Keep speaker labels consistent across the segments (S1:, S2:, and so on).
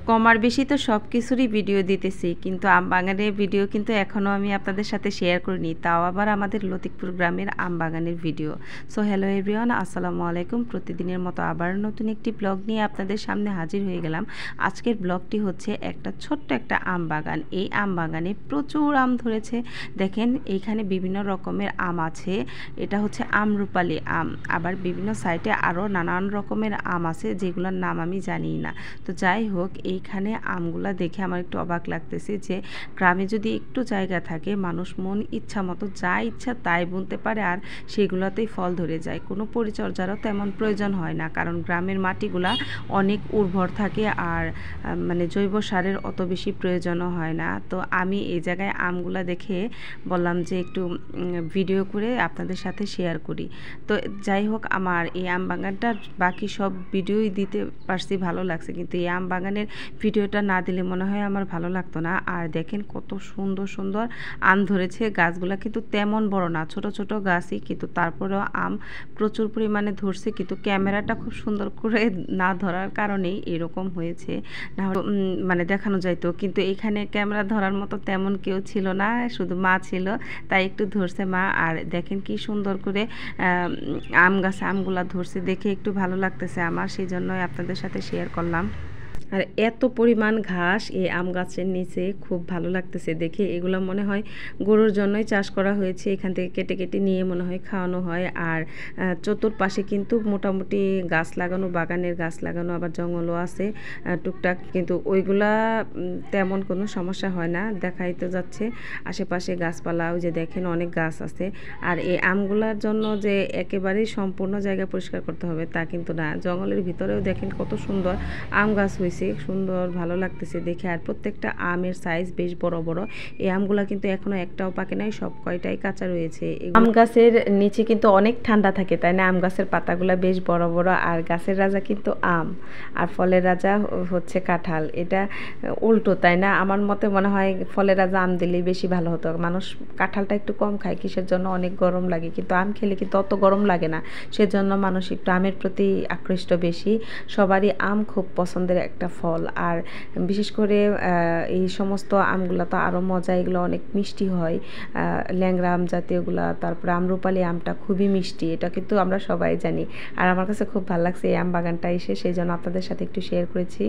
S1: কম আর বেশি তো সব কিছুরই ভিডিও দিতেছি, কিন্তু আম বাগানের ভিডিও কিন্তু এখনও আমি আপনাদের সাথে শেয়ার করিনি, তাও আবার আমাদের লতিকপুর গ্রামের আম বাগানের ভিডিও। সো হ্যালো এভরিওয়ান, আসসালামু আলাইকুম। প্রতিদিনের মতো আবার নতুন একটি ব্লগ নিয়ে আপনাদের সামনে হাজির হয়ে গেলাম। আজকের ব্লগটি হচ্ছে একটা ছোট্ট একটা আম বাগান। এই আম বাগানে প্রচুর আম ধরেছে। দেখেন এইখানে বিভিন্ন রকমের আম আছে। এটা হচ্ছে আমরুপালি আম, আবার বিভিন্ন সাইডে আরও নানান রকমের আম আছে যেগুলোর নাম আমি জানি না। তো যাই হোক, এইখানে আমগুলা দেখে আমার একটু অবাক লাগতেছে যে গ্রামে যদি একটু জায়গা থাকে, মানুষ মন ইচ্ছা মতো যা ইচ্ছা তাই বুনতে পারে আর সেগুলোতেই ফল ধরে যায়। কোনো পরিচর্যারও তেমন প্রয়োজন হয় না, কারণ গ্রামের মাটিগুলা অনেক উর্বর থাকে আর মানে জৈব সারের অত বেশি প্রয়োজনও হয় না। তো আমি এই জায়গায় আমগুলা দেখে বললাম যে একটু ভিডিও করে আপনাদের সাথে শেয়ার করি। তো যাই হোক, আমার এই আম বাগানটার বাকি সব ভিডিওই দিতে পারছি, ভালো লাগছে, কিন্তু এই আম বাগানের ভিডিওটা না দিলে মনে হয় আমার ভালো লাগতো না। আর দেখেন কত সুন্দর সুন্দর আম ধরেছে। গাছগুলা কিন্তু তেমন বড় না, ছোট ছোট গাছই, কিন্তু তারপরেও আম প্রচুর পরিমাণে ধরছে। কিন্তু ক্যামেরাটা খুব সুন্দর করে না ধরার কারণেই এরকম হয়েছে, না হলে মানে দেখানো যাইতো। কিন্তু এখানে ক্যামেরা ধরার মতো তেমন কেউ ছিল না, শুধু মা ছিল, তাই একটু ধরছে মা। আর দেখেন কি সুন্দর করে আম গাছে আমগুলা ধরছে, দেখে একটু ভালো লাগতেছে আমার, সেই জন্যই আপনাদের সাথে শেয়ার করলাম। আর এত পরিমাণ ঘাস এই আম গাছের নিচে, খুব ভালো লাগতেছে দেখে। এগুলো মনে হয় গরুর জন্যই চাষ করা হয়েছে, এখান থেকে কেটে কেটে নিয়ে মনে হয় খাওয়ানো হয়। আর চতুর্পাশে কিন্তু মোটামুটি গাছ লাগানো, বাগানের গাছ লাগানো, আবার জঙ্গলও আছে টুকটাক, কিন্তু ওইগুলা তেমন কোনো সমস্যা হয় না। দেখাই তো যাচ্ছে আশেপাশে গাছপালা, ওই যে দেখেন অনেক গাছ আছে। আর এই আমগুলার জন্য যে একেবারেই সম্পূর্ণ জায়গা পরিষ্কার করতে হবে তা কিন্তু না, জঙ্গলের ভিতরেও দেখেন কত সুন্দর আম গাছ হয়েছে, সুন্দর ভালো লাগতেছে দেখে। আর প্রত্যেকটা আমের সাইজ বেশ বড় বড়। এই আমগুলা কিন্তু এখনো একটাও পাকে নাই, সব কয়টাই কাঁচা রয়েছে। আম গাছের নিচে কিন্তু অনেক ঠান্ডা থাকে, তাই না? আম গাছের পাতাগুলা বেশ বড় বড়। আর গাছের রাজা কিন্তু আম, আর ফলের রাজা হচ্ছে কাঁঠাল। এটা উল্টো, তাই না? আমার মতে মনে হয় ফলের রাজা আম দিলেই বেশি ভালো হতো। মানুষ কাঁঠালটা একটু কম খায়, কিসের জন্য, অনেক গরম লাগে, কিন্তু আম খেলে কিন্তু অত গরম লাগে না, সেজন্য মানুষ একটু আমের প্রতি আকৃষ্ট বেশি। সবারই আম খুব পছন্দের একটা ফল। আর বিশেষ করে এই সমস্ত আমগুলো তো আরও মজা, এগুলো অনেক মিষ্টি হয়, ল্যাংড়া আম জাতীয়গুলা। তারপরে আমরুপালি আমটা খুবই মিষ্টি, এটা কিন্তু আমরা সবাই জানি। আর আমার কাছে খুব ভালো লাগছে এই আম বাগানটা এসে, সেই জন্য আপনাদের সাথে একটু শেয়ার করেছি।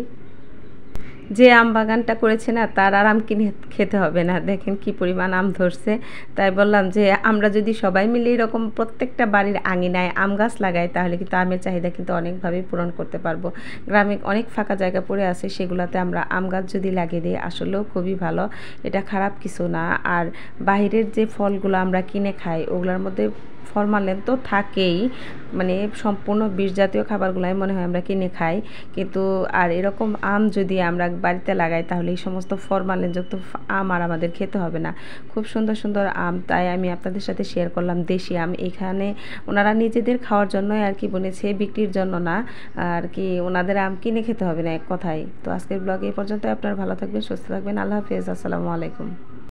S1: যে আম বাগানটা করেছে না, তার আর আম কিনে খেতে হবে না। দেখেন কি পরিমাণ আম ধরছে। তাই বললাম যে আমরা যদি সবাই মিলে এরকম প্রত্যেকটা বাড়ির আঙিনায় আম গাছ লাগাই, তাহলে কিন্তু আমের চাহিদা কিন্তু অনেকভাবেই পূরণ করতে পারবো। গ্রামে অনেক ফাঁকা জায়গা পড়ে আছে, সেগুলোতে আমরা আম গাছ যদি লাগিয়ে দিই আসলেও খুবই ভালো, এটা খারাপ কিছু না। আর বাইরের যে ফলগুলো আমরা কিনে খাই, ওগুলোর মধ্যে ফরমালিন তো থাকেই, মানে সম্পূর্ণ বিষ জাতীয় খাবারগুলাই মনে হয় আমরা কিনে খাই। কিন্তু আর এরকম আম যদি আমরা বাড়িতে লাগাই, তাহলে এই সমস্ত ফরমালিনযুক্ত আম আর আমাদের খেতে হবে না। খুব সুন্দর সুন্দর আম, তাই আমি আপনাদের সাথে শেয়ার করলাম দেশি আম। এখানে ওনারা নিজেদের খাওয়ার জন্যই আর কি বলেছে, বিক্রির জন্য না আর কি। ওনাদের আম কিনে খেতে হবে না এক কথায়। তো আজকের ব্লগ এই পর্যন্ত। আপনারা ভালো থাকবেন, সুস্থ থাকবেন। আল্লাহ হাফেজ, আসসালামু আলাইকুম।